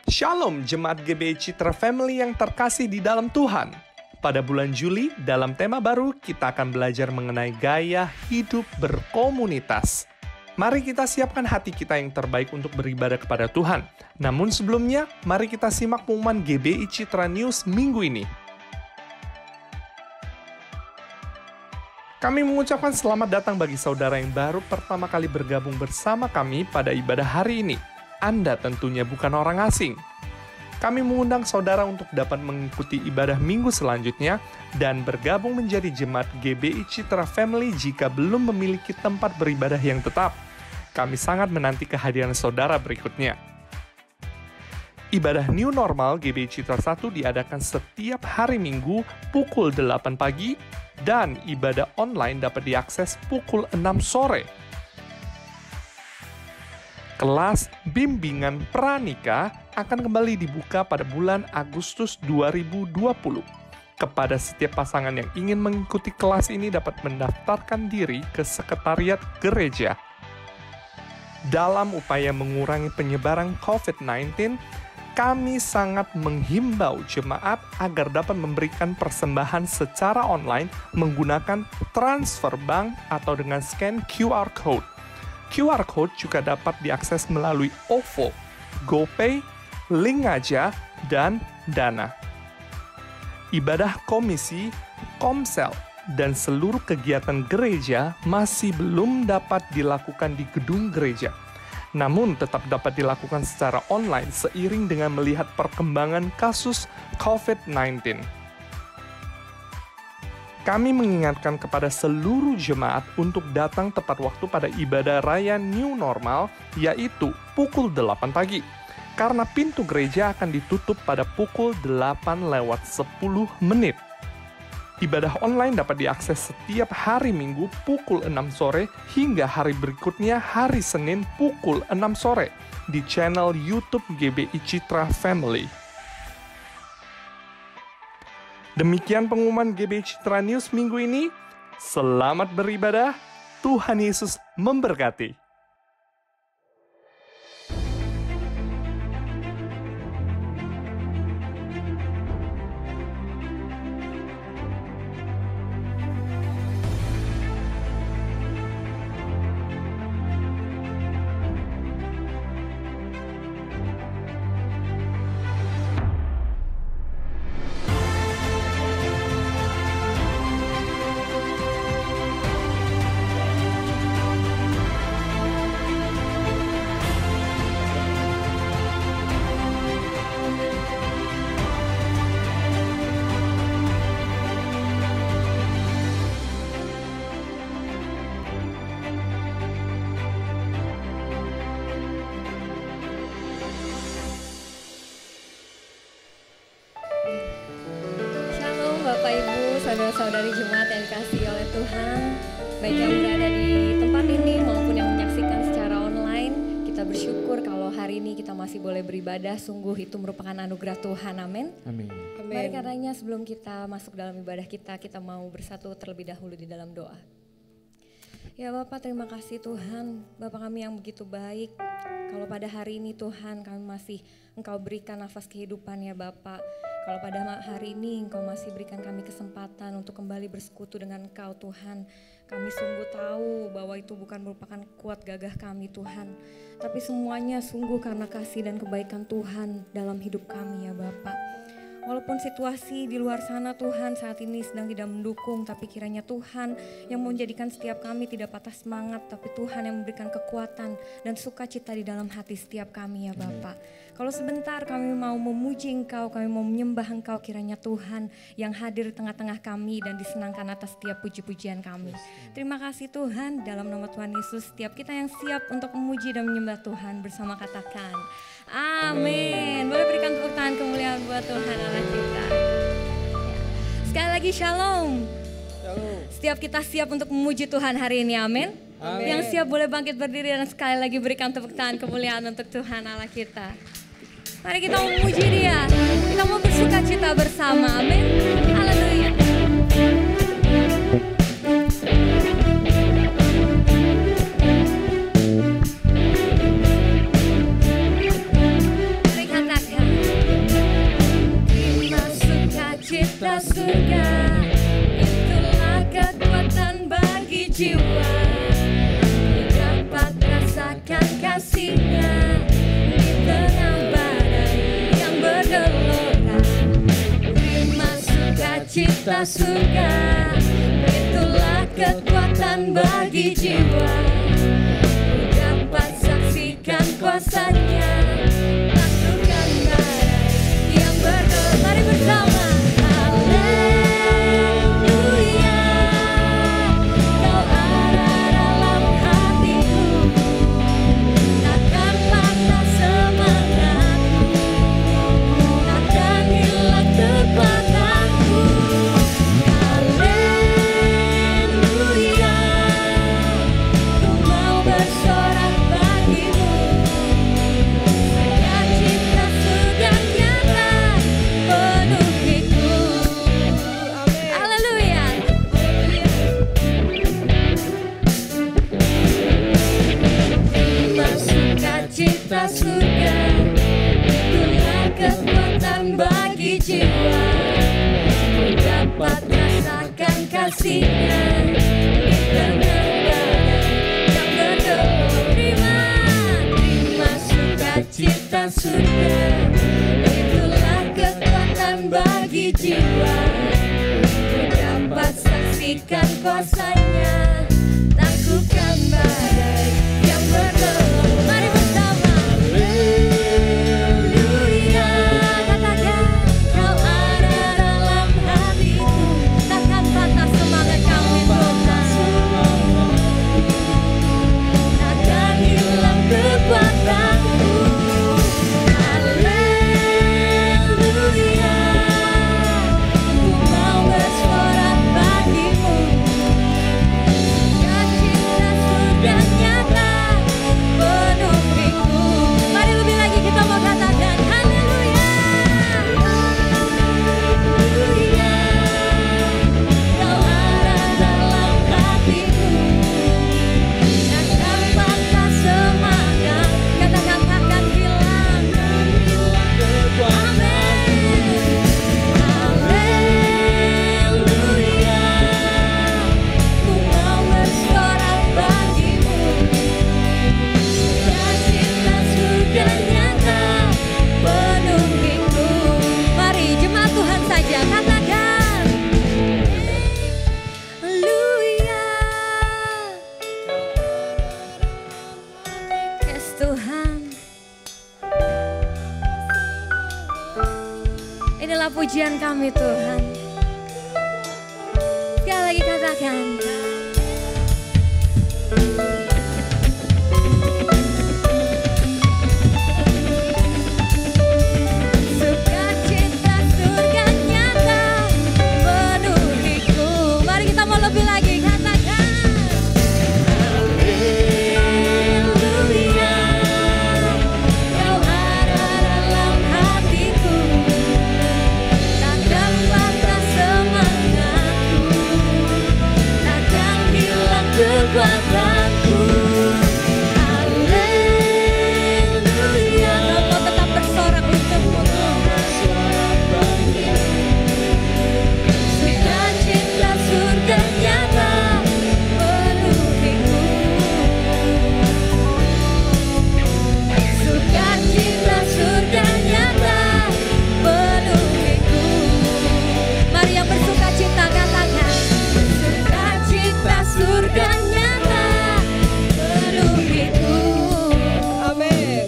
Shalom Jemaat GBI Citra Family yang terkasih di dalam Tuhan. Pada bulan Juli, dalam tema baru, kita akan belajar mengenai gaya hidup berkomunitas. Mari kita siapkan hati kita yang terbaik untuk beribadah kepada Tuhan. Namun sebelumnya, mari kita simak pengumuman GBI Citra News minggu ini. Kami mengucapkan selamat datang bagi saudara yang baru pertama kali bergabung bersama kami pada ibadah hari ini. Anda tentunya bukan orang asing. Kami mengundang saudara untuk dapat mengikuti ibadah minggu selanjutnya dan bergabung menjadi jemaat GBI Citra Family jika belum memiliki tempat beribadah yang tetap. Kami sangat menanti kehadiran saudara berikutnya. Ibadah New Normal GBI Citra 1 diadakan setiap hari Minggu pukul 8 pagi dan ibadah online dapat diakses pukul 6 sore. Kelas bimbingan pranikah akan kembali dibuka pada bulan Agustus 2020. Kepada setiap pasangan yang ingin mengikuti kelas ini dapat mendaftarkan diri ke sekretariat gereja. Dalam upaya mengurangi penyebaran COVID-19, kami sangat menghimbau jemaat agar dapat memberikan persembahan secara online menggunakan transfer bank atau dengan scan QR Code. QR Code juga dapat diakses melalui OVO, GoPay, Linkaja, dan Dana. Ibadah komisi, komsel, dan seluruh kegiatan gereja masih belum dapat dilakukan di gedung gereja. Namun tetap dapat dilakukan secara online seiring dengan melihat perkembangan kasus COVID-19. Kami mengingatkan kepada seluruh jemaat untuk datang tepat waktu pada ibadah raya New Normal, yaitu pukul 8 pagi. Karena pintu gereja akan ditutup pada pukul 8:10. Ibadah online dapat diakses setiap hari Minggu pukul 6 sore hingga hari berikutnya hari Senin pukul 6 sore di channel YouTube GBI Citra Family. Demikian pengumuman GBI Citra News minggu ini. Selamat beribadah, Tuhan Yesus memberkati. Saudara-saudari jemaat yang dikasihi oleh Tuhan, baik yang berada di tempat ini maupun yang menyaksikan secara online, kita bersyukur kalau hari ini kita masih boleh beribadah, sungguh itu merupakan anugerah Tuhan, amin. Amin. Mari karenanya sebelum kita masuk dalam ibadah kita mau bersatu terlebih dahulu di dalam doa. Ya Bapak, terima kasih Tuhan, Bapak kami yang begitu baik. Kalau pada hari ini Tuhan kami masih Engkau berikan nafas kehidupan ya Bapak. Kalau pada hari ini Engkau masih berikan kami kesempatan untuk kembali bersekutu dengan Engkau Tuhan. Kami sungguh tahu bahwa itu bukan merupakan kuat gagah kami Tuhan. Tapi semuanya sungguh karena kasih dan kebaikan Tuhan dalam hidup kami ya Bapak. Walaupun situasi di luar sana Tuhan saat ini sedang tidak mendukung, tapi kiranya Tuhan yang menjadikan setiap kami tidak patah semangat, tapi Tuhan yang memberikan kekuatan dan sukacita di dalam hati setiap kami ya Bapak. Kalau sebentar kami mau memuji Engkau, kami mau menyembah Engkau, kiranya Tuhan yang hadir di tengah-tengah kami dan disenangkan atas setiap puji-pujian kami. Terima kasih Tuhan, dalam nama Tuhan Yesus, setiap kita yang siap untuk memuji dan menyembah Tuhan bersama katakan amin. Boleh berikan tepuk tangan kemuliaan buat Tuhan Allah kita. Sekali lagi shalom. Setiap kita siap untuk memuji Tuhan hari ini, amin. Yang siap boleh bangkit berdiri dan sekali lagi berikan tepuk tangan kemuliaan untuk Tuhan Allah kita. Mari kita memuji Dia, kita mau bersuka cita bersama, amin. Haleluya. Mari katakan jiwa. Ku dapat rasakan kasih-Nya di tengah badai yang bergelora. Terima sukacita surga, itulah kekuatan bagi jiwa. Ku dapat saksikan kuasa-Nya, taklukkan badai yang bergelora. Mari bersama. Surga, itulah kekuatan bagi jiwa. Ku dapat rasakan kasih-Nya di tengah badai yang bergelora. Terima sukacita surga, itulah kekuatan bagi jiwa. Ku dapat saksikan kuasa-Nya, taklukkan badai yang bergelora. Mari bersama. Pujian kami Tuhan. Sekali lagi katakan. Sukacita surga nyata penuhiku. Mari kita mau lebih lagi katakan. Haleluya, Kau ada dalam hatiku. Takkan patah semangatku, takkan hilang kekuatanku. Haleluya, Kau tetap bersorak untukmu Tuhan. Sukacita surga nyata penuhiku. Sukacita surga nyata penuhiku. Mari yang bersukacita katakan. Sukacita surga nyata penuhiku. Amin.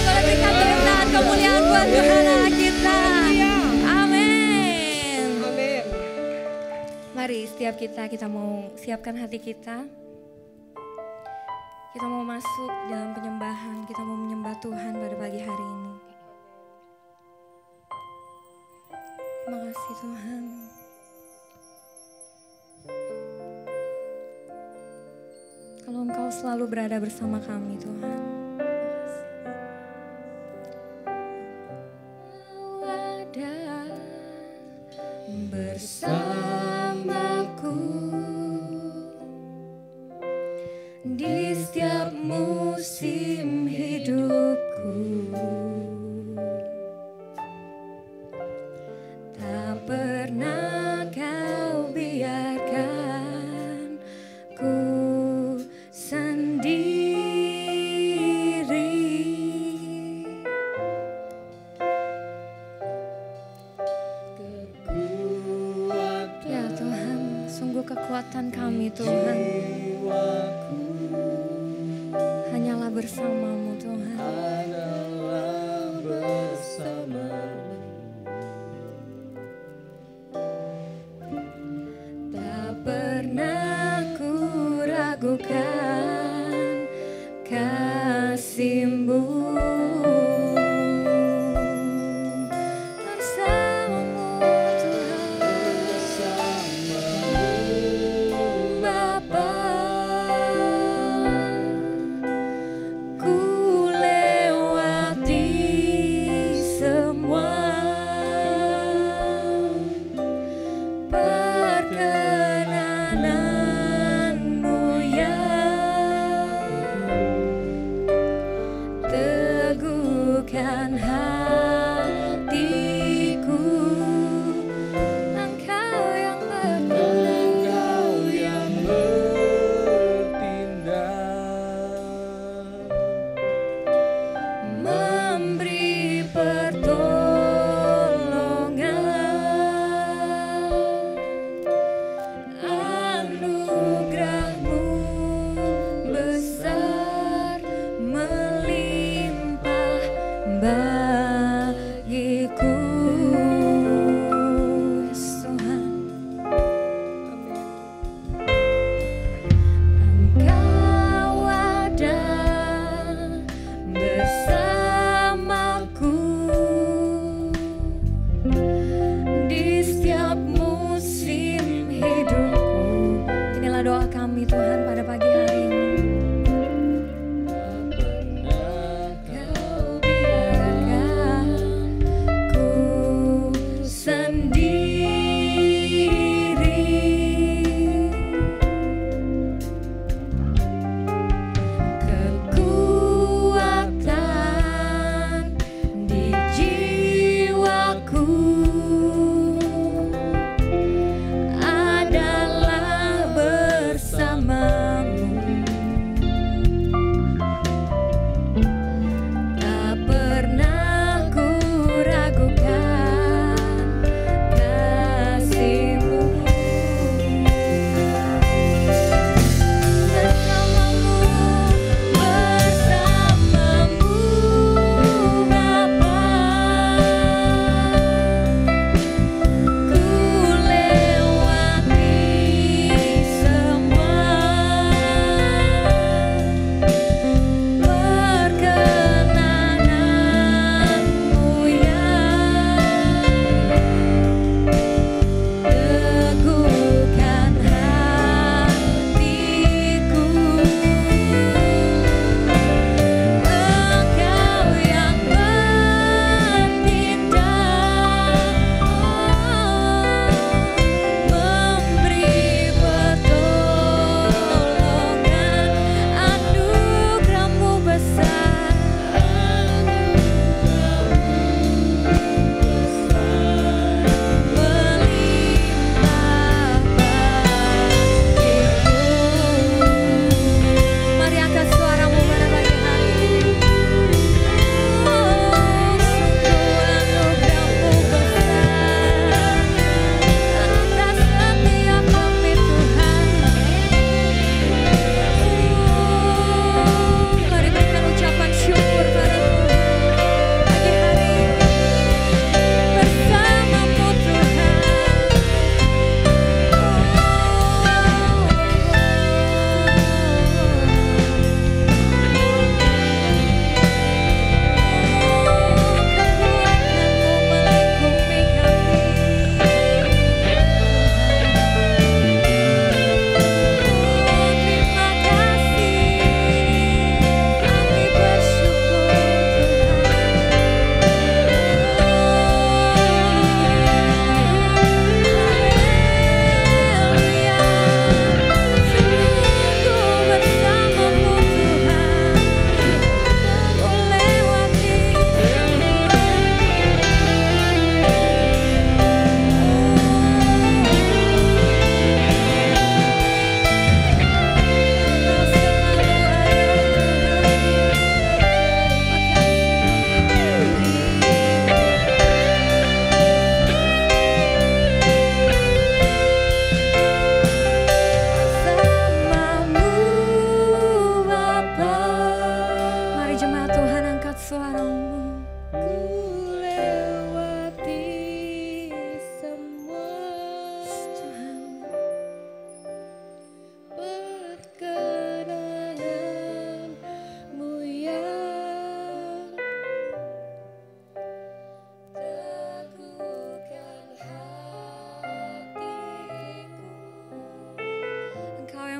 Boleh berikan tepuk tangan kemuliaan buat Tuhan Allah kita. Amin. Amin. Mari setiap kita mau siapkan hati kita. Kita mau masuk dalam penyembahan, kita mau menyembah Tuhan pada pagi hari ini. Terima kasih Tuhan. Kalau Engkau selalu berada bersama kami Tuhan. Kau ada bersamaku di setiap musim hidupku. kekuatan kami Tuhan. Hanyalah bersama-Mu Tuhan. Tak pernah ku ragukan kasih-Mu. Ku lewati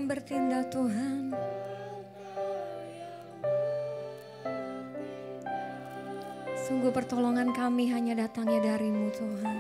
yang bertindak Tuhan. Sungguh pertolongan kami hanya datangnya dari-Mu Tuhan.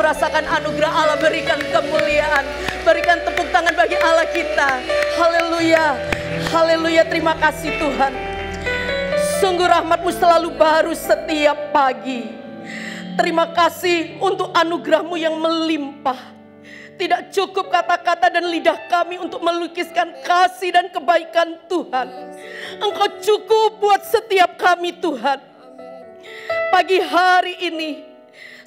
Rasakan anugerah Allah, berikan kemuliaan, berikan tepuk tangan bagi Allah kita. Haleluya, haleluya, terima kasih Tuhan. Sungguh rahmat-Mu selalu baru setiap pagi. Terima kasih untuk anugerah-Mu yang melimpah. Tidak cukup kata-kata dan lidah kami untuk melukiskan kasih dan kebaikan Tuhan. Engkau cukup buat setiap kami Tuhan. Pagi hari ini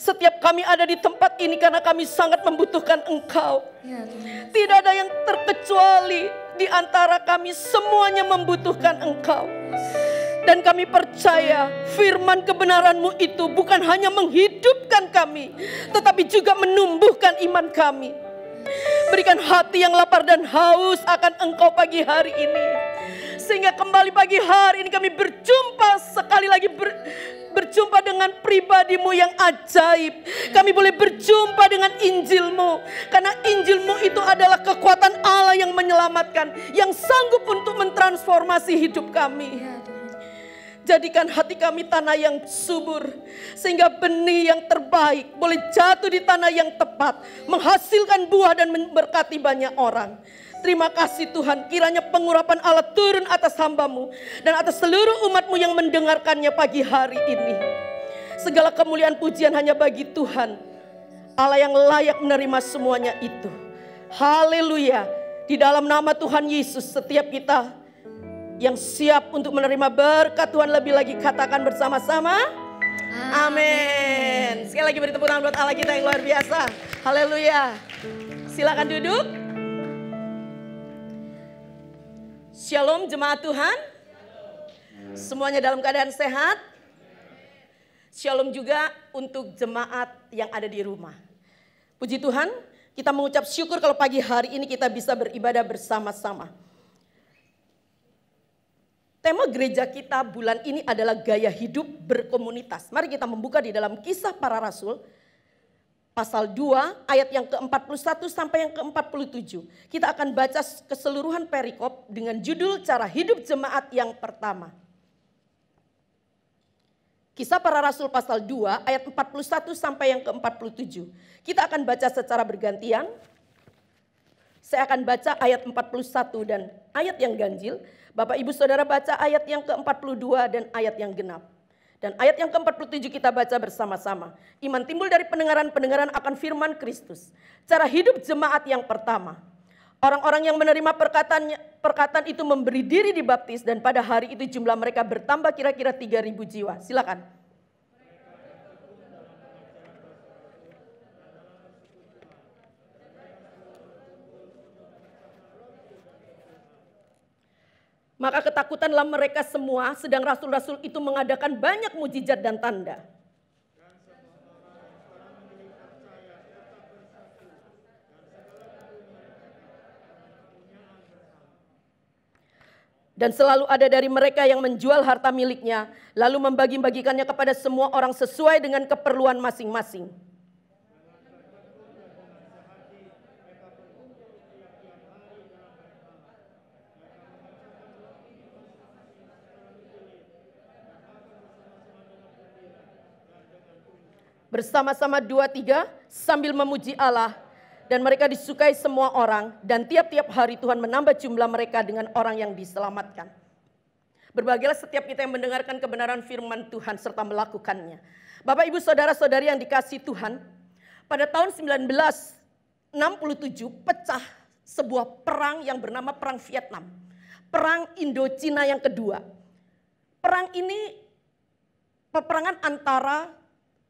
setiap kami ada di tempat ini karena kami sangat membutuhkan Engkau. Tidak ada yang terkecuali di antara kami, semuanya membutuhkan Engkau. Dan kami percaya firman kebenaran-Mu itu bukan hanya menghidupkan kami, tetapi juga menumbuhkan iman kami. Berikan hati yang lapar dan haus akan Engkau pagi hari ini. Sehingga kembali pagi hari ini kami berjumpa sekali lagi berjumpa dengan pribadi-Mu yang ajaib. Kami boleh berjumpa dengan Injil-Mu. Karena Injil-Mu itu adalah kekuatan Allah yang menyelamatkan, yang sanggup untuk mentransformasi hidup kami. Jadikan hati kami tanah yang subur, sehingga benih yang terbaik boleh jatuh di tanah yang tepat, menghasilkan buah dan memberkati banyak orang. Terima kasih Tuhan, kiranya pengurapan Allah turun atas hamba-Mu dan atas seluruh umat-Mu yang mendengarkannya pagi hari ini. Segala kemuliaan pujian hanya bagi Tuhan, Allah yang layak menerima semuanya itu. Haleluya. Di dalam nama Tuhan Yesus, setiap kita yang siap untuk menerima berkat Tuhan lebih lagi katakan bersama-sama, amin. Sekali lagi beri tepuk tangan buat Allah kita yang luar biasa. Haleluya. Silakan duduk. Shalom jemaat Tuhan. Semuanya dalam keadaan sehat. Shalom juga untuk jemaat yang ada di rumah. Puji Tuhan, kita mengucap syukur kalau pagi hari ini kita bisa beribadah bersama-sama. Tema gereja kita bulan ini adalah gaya hidup berkomunitas. Mari kita membuka di dalam Kisah Para Rasul pasal 2 ayat yang ke-41 sampai yang ke-47. Kita akan baca keseluruhan perikop dengan judul cara hidup jemaat yang pertama. Kisah Para Rasul pasal 2 ayat 41 sampai yang ke-47. Kita akan baca secara bergantian. Saya akan baca ayat 41 dan ayat yang ganjil. Bapak Ibu Saudara baca ayat yang ke-42 dan ayat yang genap. Dan ayat yang ke-47 kita baca bersama-sama. Iman timbul dari pendengaran-pendengaran akan firman Kristus. Cara hidup jemaat yang pertama. Orang-orang yang menerima perkataan itu memberi diri dibaptis dan pada hari itu jumlah mereka bertambah kira-kira 3.000 jiwa. Silakan. Maka ketakutanlah mereka semua, sedang rasul-rasul itu mengadakan banyak mujizat dan tanda. Dan selalu ada dari mereka yang menjual harta miliknya, lalu membagi-bagikannya kepada semua orang sesuai dengan keperluan masing-masing. Bersama-sama 2-3 sambil memuji Allah. Dan mereka disukai semua orang, dan tiap-tiap hari Tuhan menambah jumlah mereka dengan orang yang diselamatkan. Berbahagialah setiap kita yang mendengarkan kebenaran firman Tuhan serta melakukannya. Bapak, Ibu, Saudara-saudari yang dikasihi Tuhan, pada tahun 1967 pecah sebuah perang yang bernama Perang Vietnam. Perang Indochina yang kedua. Perang ini peperangan antara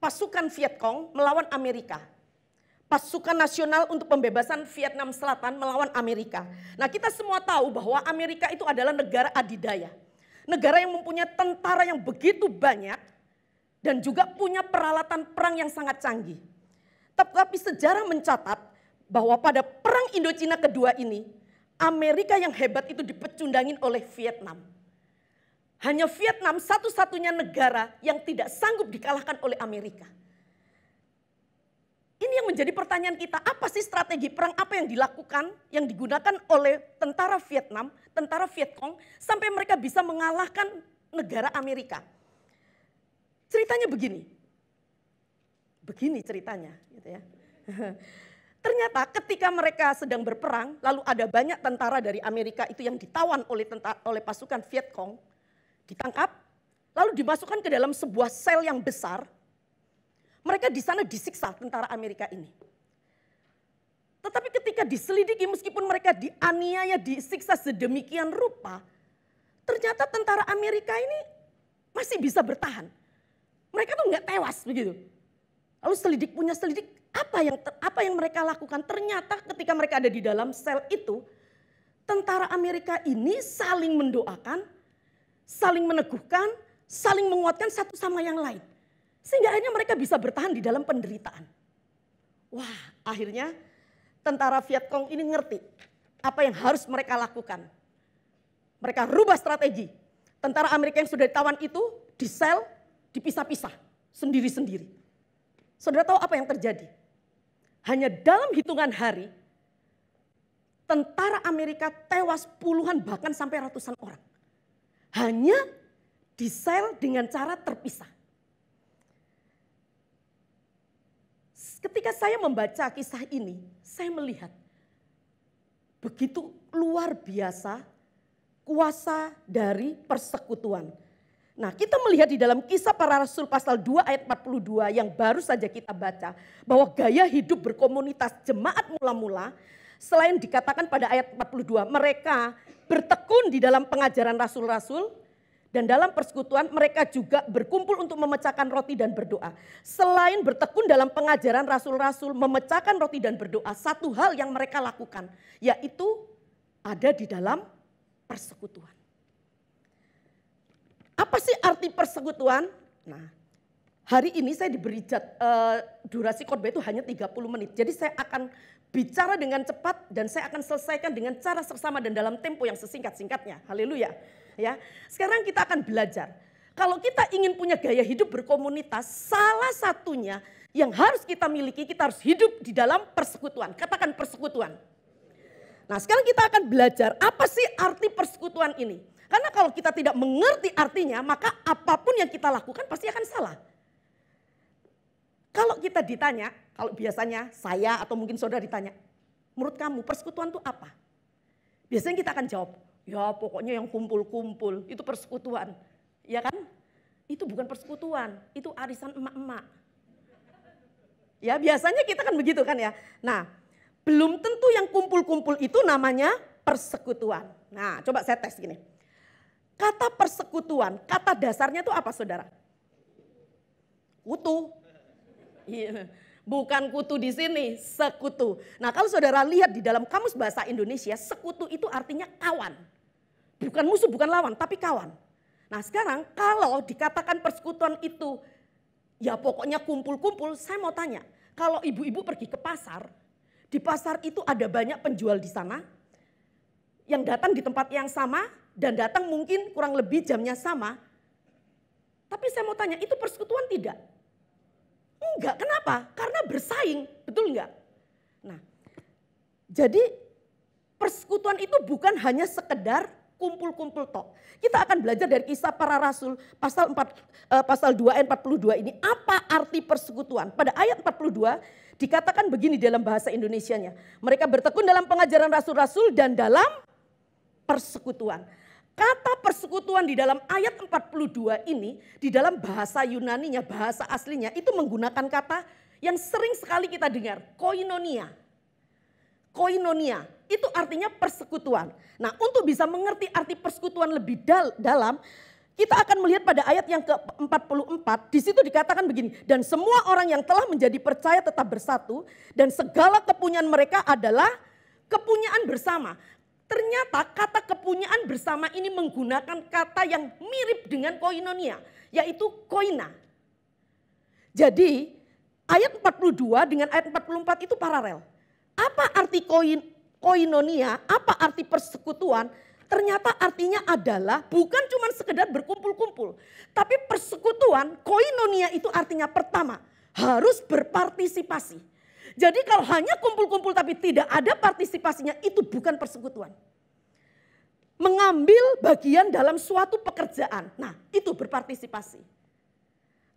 pasukan Vietcong melawan Amerika. Pasukan nasional untuk pembebasan Vietnam Selatan melawan Amerika. Nah, kita semua tahu bahwa Amerika itu adalah negara adidaya. Negara yang mempunyai tentara yang begitu banyak dan juga punya peralatan perang yang sangat canggih. Tetapi sejarah mencatat bahwa pada perang Indochina kedua ini, Amerika yang hebat itu dipecundangin oleh Vietnam. Hanya Vietnam satu-satunya negara yang tidak sanggup dikalahkan oleh Amerika. Ini yang menjadi pertanyaan kita, apa sih strategi perang, apa yang dilakukan, yang digunakan oleh tentara Vietnam, tentara Vietcong, sampai mereka bisa mengalahkan negara Amerika. Ceritanya begini ceritanya. Gitu ya. Ternyata ketika mereka sedang berperang, lalu ada banyak tentara dari Amerika itu yang ditawan oleh pasukan Vietcong, ditangkap, lalu dimasukkan ke dalam sebuah sel yang besar. Mereka di sana disiksa tentara Amerika ini. Tetapi ketika diselidiki meskipun mereka dianiaya, disiksa sedemikian rupa, ternyata tentara Amerika ini masih bisa bertahan. Mereka tuh nggak tewas begitu. Lalu selidik apa yang mereka lakukan? Ternyata ketika mereka ada di dalam sel itu, tentara Amerika ini saling mendoakan, saling meneguhkan, saling menguatkan satu sama yang lain. Sehingga akhirnya mereka bisa bertahan di dalam penderitaan. Wah, akhirnya tentara Vietcong ini ngerti apa yang harus mereka lakukan. Mereka rubah strategi. Tentara Amerika yang sudah ditawan itu di sel, dipisah-pisah sendiri-sendiri. Saudara tahu apa yang terjadi? Hanya dalam hitungan hari, tentara Amerika tewas puluhan bahkan sampai ratusan orang. Hanya di sel dengan cara terpisah. Ketika saya membaca kisah ini, saya melihat begitu luar biasa kuasa dari persekutuan. Nah, kita melihat di dalam Kisah Para Rasul pasal 2 ayat 42 yang baru saja kita baca, bahwa gaya hidup berkomunitas jemaat mula-mula, selain dikatakan pada ayat 42, mereka bertekun di dalam pengajaran rasul-rasul, dan dalam persekutuan mereka juga berkumpul untuk memecahkan roti dan berdoa. Selain bertekun dalam pengajaran rasul-rasul, memecahkan roti dan berdoa, satu hal yang mereka lakukan, yaitu ada di dalam persekutuan. Apa sih arti persekutuan? Nah, hari ini saya diberi durasi khotbah itu hanya 30 menit. Jadi saya akan bicara dengan cepat dan saya akan selesaikan dengan cara seksama dan dalam tempo yang sesingkat-singkatnya. Haleluya. Ya, sekarang kita akan belajar. Kalau kita ingin punya gaya hidup berkomunitas, salah satunya yang harus kita miliki, kita harus hidup di dalam persekutuan. Katakan persekutuan. Nah, sekarang kita akan belajar apa sih arti persekutuan ini. Karena kalau kita tidak mengerti artinya, maka apapun yang kita lakukan pasti akan salah. Kalau kita ditanya, kalau biasanya saya atau mungkin saudara ditanya, menurut kamu persekutuan itu apa? Biasanya kita akan jawab, ya pokoknya yang kumpul-kumpul itu persekutuan. Ya kan? Itu bukan persekutuan, itu arisan emak-emak. Ya biasanya kita kan begitu kan ya. Nah, belum tentu yang kumpul-kumpul itu namanya persekutuan. Nah, coba saya tes gini. Kata persekutuan, kata dasarnya itu apa saudara? Kutu. Iya. Bukan kutu di sini, sekutu. Nah kalau saudara lihat di dalam Kamus Bahasa Indonesia, sekutu itu artinya kawan. Bukan musuh, bukan lawan, tapi kawan. Nah sekarang kalau dikatakan persekutuan itu ya pokoknya kumpul-kumpul, saya mau tanya. Kalau ibu-ibu pergi ke pasar, di pasar itu ada banyak penjual di sana yang datang di tempat yang sama dan datang mungkin kurang lebih jamnya sama. Tapi saya mau tanya, itu persekutuan tidak? Enggak, kenapa? Karena bersaing, betul enggak? Nah, jadi persekutuan itu bukan hanya sekedar kumpul-kumpul tok. Kita akan belajar dari Kisah Para Rasul pasal 2 ayat 42 ini. Apa arti persekutuan? Pada ayat 42 dikatakan begini dalam bahasa Indonesianya. Mereka bertekun dalam pengajaran rasul-rasul dan dalam persekutuan. Kata persekutuan di dalam ayat 42 ini, di dalam bahasa Yunaninya, bahasa aslinya itu menggunakan kata yang sering sekali kita dengar, koinonia. Koinonia, itu artinya persekutuan. Nah untuk bisa mengerti arti persekutuan lebih dalam, kita akan melihat pada ayat yang ke-44, di situ dikatakan begini, dan semua orang yang telah menjadi percaya tetap bersatu, dan segala kepunyaan mereka adalah kepunyaan bersama. Ternyata kata kepunyaan bersama ini menggunakan kata yang mirip dengan koinonia, yaitu koina. Jadi ayat 42 dengan ayat 44 itu paralel. Apa arti koinonia, apa arti persekutuan? Ternyata artinya adalah bukan cuma sekedar berkumpul-kumpul. Tapi persekutuan, koinonia itu artinya pertama, harus berpartisipasi. Jadi kalau hanya kumpul-kumpul tapi tidak ada partisipasinya, itu bukan persekutuan. Mengambil bagian dalam suatu pekerjaan, nah itu berpartisipasi.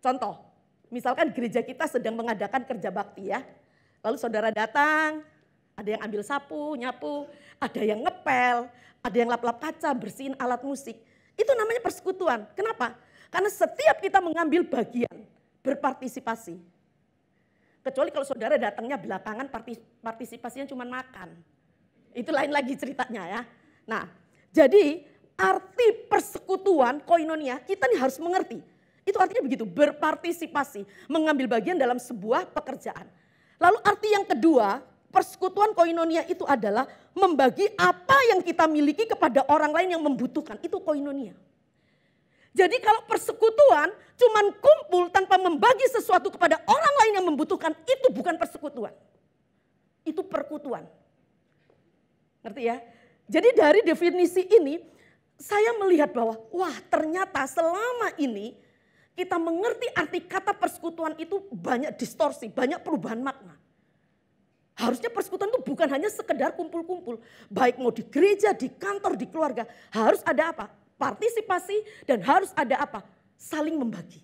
Contoh, misalkan gereja kita sedang mengadakan kerja bakti ya. Lalu saudara datang, ada yang ambil sapu, nyapu, ada yang ngepel, ada yang lap-lap kaca, bersihin alat musik. Itu namanya persekutuan. Kenapa? Karena setiap kita mengambil bagian, berpartisipasi. Kecuali kalau saudara datangnya belakangan, partisipasinya cuma makan. Itu lain lagi ceritanya ya. Nah, jadi arti persekutuan, koinonia, kita nih harus mengerti. Itu artinya begitu, berpartisipasi, mengambil bagian dalam sebuah pekerjaan. Lalu arti yang kedua, persekutuan koinonia itu adalah membagi apa yang kita miliki kepada orang lain yang membutuhkan. Itu koinonia. Jadi kalau persekutuan cuman kumpul tanpa membagi sesuatu kepada orang lain yang membutuhkan, itu bukan persekutuan. Itu perkutuan. Ngerti ya? Jadi dari definisi ini saya melihat bahwa wah ternyata selama ini kita mengerti arti kata persekutuan itu banyak distorsi, banyak perubahan makna. Harusnya persekutuan itu bukan hanya sekedar kumpul-kumpul. Baik mau di gereja, di kantor, di keluarga. Harus ada apa? Partisipasi dan harus ada apa? Saling membagi.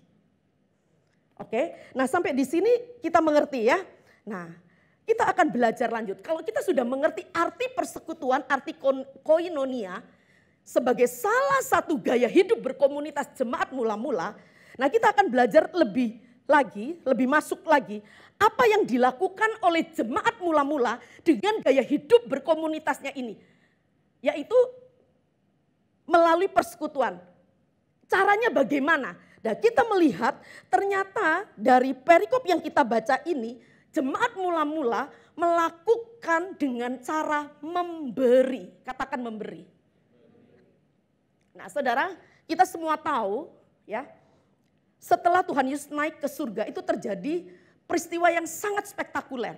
Oke, nah sampai di sini kita mengerti ya. Nah kita akan belajar lanjut. Kalau kita sudah mengerti arti persekutuan, arti koinonia sebagai salah satu gaya hidup berkomunitas jemaat mula-mula. Nah kita akan belajar lebih masuk lagi. Apa yang dilakukan oleh jemaat mula-mula dengan gaya hidup berkomunitasnya ini. Yaitu melalui persekutuan. Caranya bagaimana? Nah kita melihat ternyata dari perikop yang kita baca ini, jemaat mula-mula melakukan dengan cara memberi. Katakan memberi. Nah saudara, kita semua tahu ya, setelah Tuhan Yesus naik ke surga itu terjadi peristiwa yang sangat spektakuler.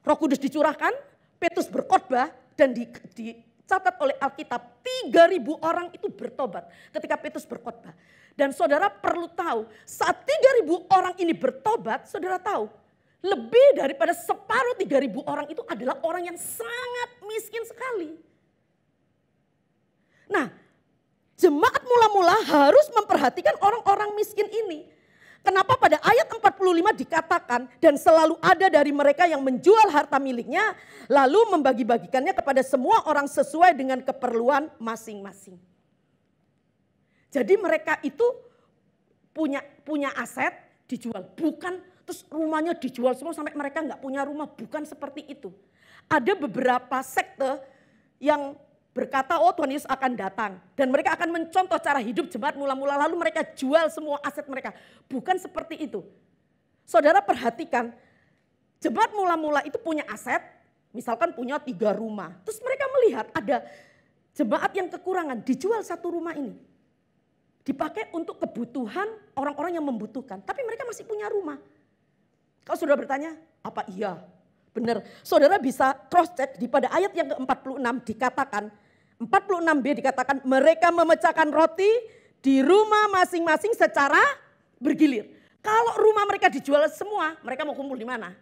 Roh Kudus dicurahkan, Petrus berkhotbah dan dicatat oleh Alkitab 3.000 orang itu bertobat ketika Petrus berkhotbah. Dan saudara perlu tahu saat 3.000 orang ini bertobat, saudara tahu lebih daripada separuh 3.000 orang itu adalah orang yang sangat miskin sekali. Nah, jemaat mula-mula harus memperhatikan orang-orang miskin ini. Kenapa pada ayat 45 dikatakan dan selalu ada dari mereka yang menjual harta miliknya lalu membagi-bagikannya kepada semua orang sesuai dengan keperluan masing-masing. Jadi mereka itu punya aset dijual, bukan terus rumahnya dijual semua sampai mereka nggak punya rumah, bukan seperti itu. Ada beberapa sekte yang berkata, oh Tuhan Yesus akan datang. Dan mereka akan mencontoh cara hidup jemaat mula-mula. Lalu mereka jual semua aset mereka. Bukan seperti itu. Saudara perhatikan, jemaat mula-mula itu punya aset. Misalkan punya 3 rumah. Terus mereka melihat ada jemaat yang kekurangan dijual satu rumah ini. Dipakai untuk kebutuhan orang-orang yang membutuhkan. Tapi mereka masih punya rumah. Kalau saudara bertanya, apa iya? Benar. Saudara bisa cross check di pada ayat yang ke-46 dikatakan, 46b dikatakan mereka memecahkan roti di rumah masing-masing secara bergilir. Kalau rumah mereka dijual semua, mereka mau kumpul di mana?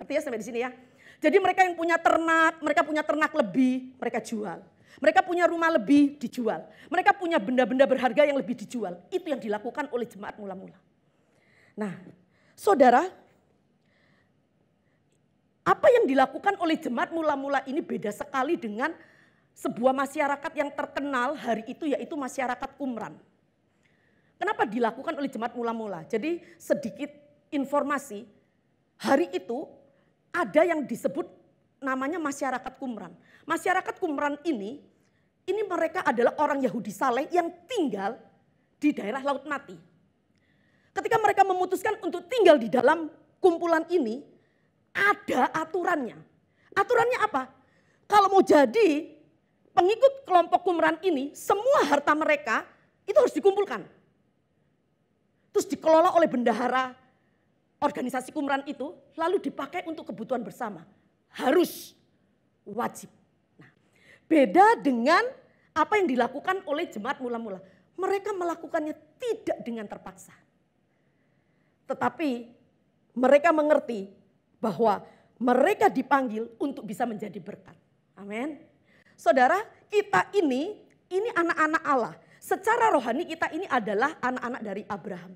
Artinya sampai di sini ya. Jadi mereka yang punya ternak, mereka punya ternak lebih, mereka jual. Mereka punya rumah lebih, dijual. Mereka punya benda-benda berharga yang lebih dijual. Itu yang dilakukan oleh jemaat mula-mula. Nah, saudara, apa yang dilakukan oleh jemaat mula-mula ini beda sekali dengan sebuah masyarakat yang terkenal hari itu, yaitu masyarakat Qumran. Kenapa dilakukan oleh jemaat mula-mula? Jadi sedikit informasi, hari itu ada yang disebut namanya masyarakat Qumran. Masyarakat Qumran ini mereka adalah orang Yahudi saleh yang tinggal di daerah Laut Mati. Ketika mereka memutuskan untuk tinggal di dalam kumpulan ini, ada aturannya. Aturannya apa? Kalau mau jadi pengikut kelompok Qumran ini, semua harta mereka itu harus dikumpulkan. Terus dikelola oleh bendahara organisasi Qumran itu, lalu dipakai untuk kebutuhan bersama. Harus, wajib. Nah, beda dengan apa yang dilakukan oleh jemaat mula-mula. Mereka melakukannya tidak dengan terpaksa. Tetapi mereka mengerti bahwa mereka dipanggil untuk bisa menjadi berkat. Amin. Saudara, kita ini anak-anak Allah. Secara rohani kita ini adalah anak-anak dari Abraham.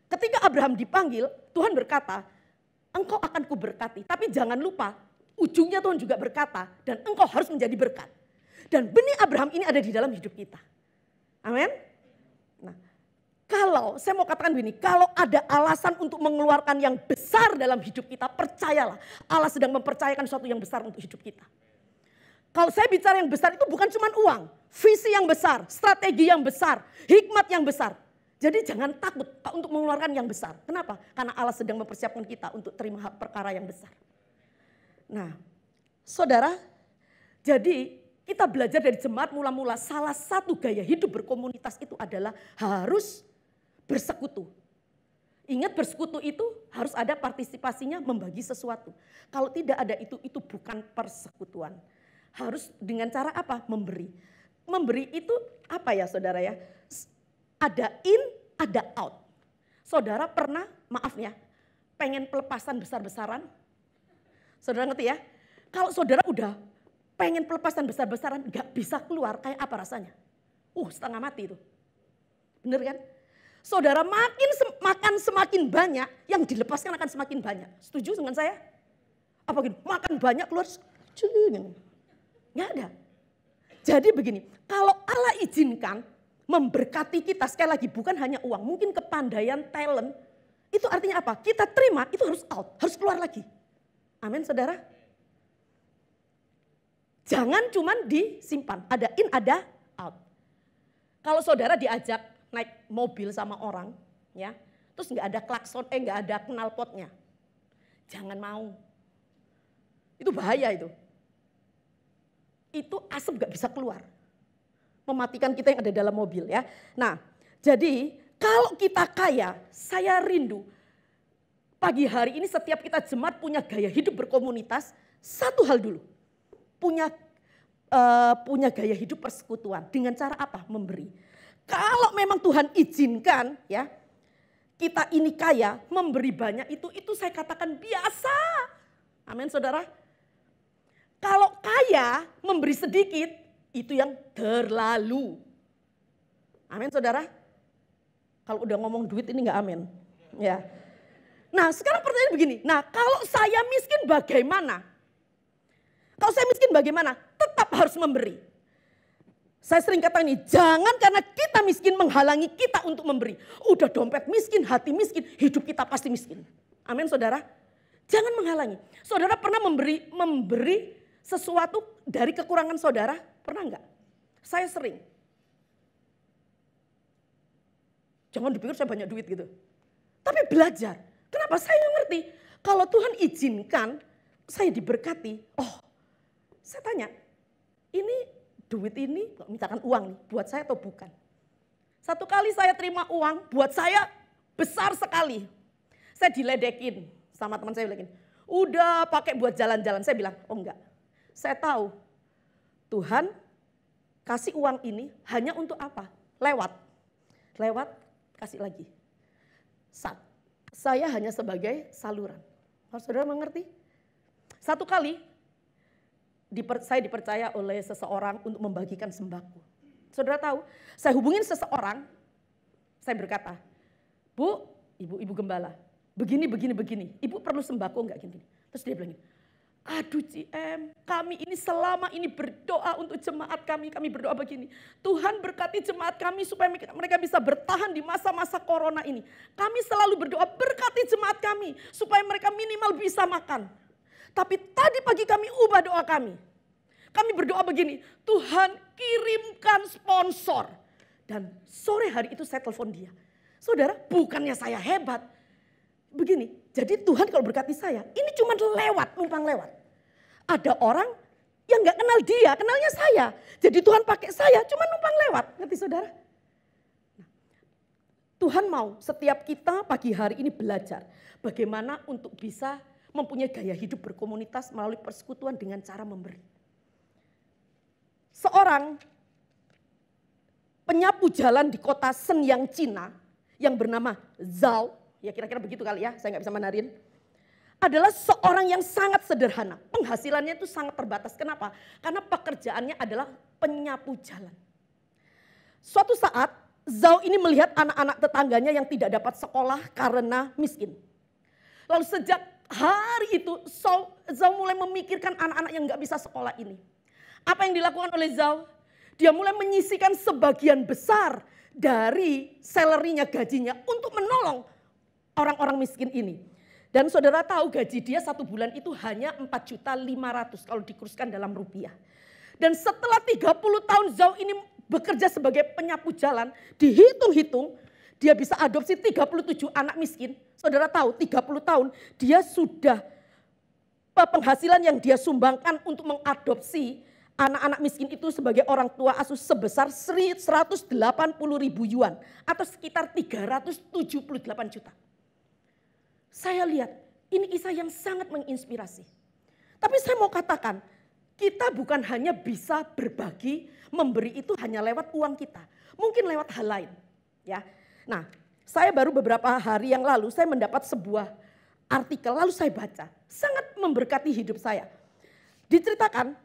Ketika Abraham dipanggil, Tuhan berkata, engkau akan kuberkati. Tapi jangan lupa, ujungnya Tuhan juga berkata, dan engkau harus menjadi berkat. Dan benih Abraham ini ada di dalam hidup kita. Amin. Nah, kalau saya mau katakan begini, kalau ada alasan untuk mengeluarkan yang besar dalam hidup kita, percayalah Allah sedang mempercayakan sesuatu yang besar untuk hidup kita. Kalau saya bicara yang besar itu bukan cuma uang, visi yang besar, strategi yang besar, hikmat yang besar. Jadi jangan takut untuk mengeluarkan yang besar. Kenapa? Karena Allah sedang mempersiapkan kita untuk terima perkara yang besar. Nah, saudara, jadi kita belajar dari jemaat mula-mula, salah satu gaya hidup berkomunitas itu adalah harus bersekutu. Ingat, bersekutu itu harus ada partisipasinya, membagi sesuatu. Kalau tidak ada itu bukan persekutuan. Harus dengan cara apa? Memberi. Memberi itu apa ya saudara ya? Ada in, ada out. Saudara pernah, maaf ya, pengen pelepasan besar-besaran? Saudara ngerti ya? Kalau saudara udah pengen pelepasan besar-besaran, gak bisa keluar, kayak apa rasanya? Setengah mati itu. Bener kan? Saudara makan semakin banyak, yang dilepaskan akan semakin banyak. Setuju dengan saya? Apa gitu? Makan banyak keluar, nggak ada. Jadi begini, kalau Allah izinkan memberkati kita, sekali lagi bukan hanya uang, mungkin kepandaian, talent, itu artinya apa? Kita terima, itu harus out, harus keluar lagi. Amin saudara. Jangan cuman disimpan, ada in, ada out. Kalau saudara diajak naik mobil sama orang, ya, terus nggak ada klakson, nggak ada knalpotnya, jangan mau. Itu bahaya itu. Itu asap gak bisa keluar. Mematikan kita yang ada dalam mobil ya. Nah, jadi kalau kita kaya, saya rindu pagi hari ini setiap kita jemaat punya gaya hidup berkomunitas, satu hal dulu. Punya gaya hidup persekutuan. Dengan cara apa? Memberi. Kalau memang Tuhan izinkan ya, kita ini kaya, memberi banyak itu saya katakan biasa. Amin saudara. Kalau kaya, memberi sedikit, itu yang terlalu. Amin saudara. Kalau udah ngomong duit ini gak amin. Ya. Nah sekarang pertanyaan begini, nah kalau saya miskin bagaimana? Kalau saya miskin bagaimana? Tetap harus memberi. Saya sering katakan ini, jangan karena kita miskin menghalangi kita untuk memberi. Udah dompet miskin, hati miskin, hidup kita pasti miskin. Amin saudara. Jangan menghalangi. Saudara pernah memberi sesuatu dari kekurangan saudara? Pernah enggak? Saya sering. Jangan dipikir saya banyak duit gitu. Tapi belajar. Kenapa? Saya ngerti. Kalau Tuhan izinkan saya diberkati. Saya tanya, ini duit ini, misalkan uang nih, buat saya atau bukan. Satu kali saya terima uang, buat saya besar sekali. Saya diledekin sama teman saya, bilang, udah pakai buat jalan-jalan. Saya bilang, oh enggak. Saya tahu Tuhan kasih uang ini hanya untuk apa? Lewat, kasih lagi. Saya hanya sebagai saluran. Kalau saudara mengerti? Satu kali saya dipercaya oleh seseorang untuk membagikan sembako. Saudara tahu, saya hubungin seseorang, saya berkata, Bu, ibu gembala, begini. Ibu perlu sembako enggak gini? Terus dia bilang, aduh CM, kami ini selama ini berdoa untuk jemaat kami berdoa begini. Tuhan berkati jemaat kami supaya mereka bisa bertahan di masa-masa corona ini. Kami selalu berdoa berkati jemaat kami supaya mereka minimal bisa makan. Tapi tadi pagi kami ubah doa kami. Kami berdoa begini, Tuhan kirimkan sponsor. Dan sore hari itu saya telepon dia. Saudara, bukannya saya hebat. Begini, jadi Tuhan kalau berkati saya, ini cuma numpang lewat. Ada orang yang gak kenal dia, kenalnya saya. Jadi Tuhan pakai saya, cuma numpang lewat. Ngerti saudara? Tuhan mau setiap kita pagi hari ini belajar bagaimana untuk bisa mempunyai gaya hidup berkomunitas melalui persekutuan dengan cara memberi. Seorang penyapu jalan di kota Shenyang, Cina yang bernama Zhao, ya kira-kira begitu kali ya, saya nggak bisa menarin, adalah seorang yang sangat sederhana. Penghasilannya itu sangat terbatas. Kenapa? Karena pekerjaannya adalah penyapu jalan. Suatu saat Zhao ini melihat anak-anak tetangganya yang tidak dapat sekolah karena miskin. Lalu sejak hari itu Zhao mulai memikirkan anak-anak yang nggak bisa sekolah ini. Apa yang dilakukan oleh Zhao? Dia mulai menyisihkan sebagian besar dari salary-nya, gajinya untuk menolong orang-orang miskin ini. Dan saudara tahu gaji dia 1 bulan itu hanya 4.500.000 kalau dikuruskan dalam rupiah. Dan setelah 30 tahun Zhao ini bekerja sebagai penyapu jalan, dihitung-hitung dia bisa adopsi 37 anak miskin. Saudara tahu 30 tahun dia sudah penghasilan yang dia sumbangkan untuk mengadopsi anak-anak miskin itu sebagai orang tua asuh sebesar 180.000 yuan atau sekitar 378 juta. Saya lihat ini kisah yang sangat menginspirasi. Tapi saya mau katakan, kita bukan hanya bisa berbagi, memberi itu hanya lewat uang kita. Mungkin lewat hal lain. Ya. Nah, saya baru beberapa hari yang lalu saya mendapat sebuah artikel, lalu saya baca. Sangat memberkati hidup saya. Diceritakan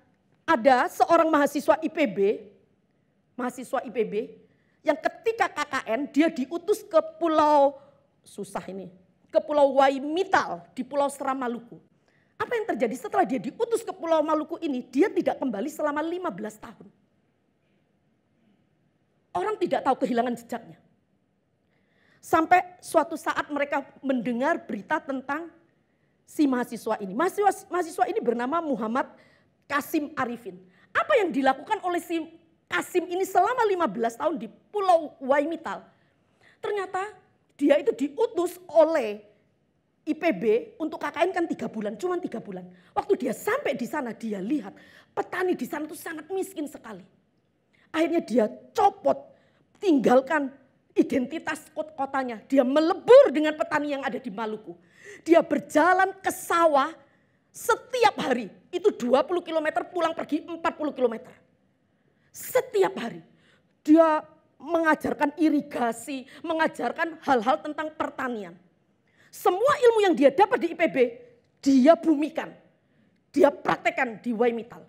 ada seorang mahasiswa IPB yang ketika KKN dia diutus ke pulau ke pulau Waimitau di Pulau Seram Maluku. Apa yang terjadi setelah dia diutus ke Pulau Maluku ini? Dia tidak kembali selama 15 tahun. Orang tidak tahu kehilangan jejaknya. Sampai suatu saat mereka mendengar berita tentang si mahasiswa ini. Mahasiswa ini bernama Muhammad Kasim Arifin. Apa yang dilakukan oleh si Kasim ini selama 15 tahun di Pulau Waimitau? Ternyata dia itu diutus oleh IPB untuk KKN kan 3 bulan, cuma 3 bulan. Waktu dia sampai di sana dia lihat petani di sana itu sangat miskin sekali. Akhirnya dia copot, tinggalkan identitas kotanya. Dia melebur dengan petani yang ada di Maluku. Dia berjalan ke sawah setiap hari. Itu 20 km pulang pergi 40 km. Setiap hari. Dia mengajarkan irigasi, mengajarkan hal-hal tentang pertanian. Semua ilmu yang dia dapat di IPB, dia bumikan. Dia praktekkan di Waimitau.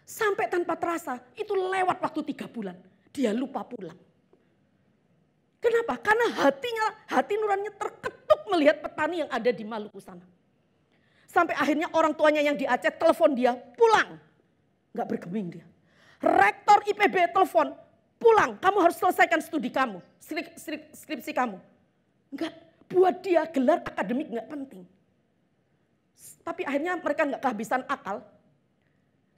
Sampai tanpa terasa, itu lewat waktu 3 bulan. Dia lupa pulang. Kenapa? Karena hati nuraninya terketuk melihat petani yang ada di Maluku sana. Sampai akhirnya orang tuanya yang di Aceh telepon dia, pulang. Enggak bergeming dia. Rektor IPB telepon, pulang, kamu harus selesaikan studi kamu, skripsi kamu. Enggak, buat dia gelar akademik enggak penting. Tapi akhirnya mereka enggak kehabisan akal.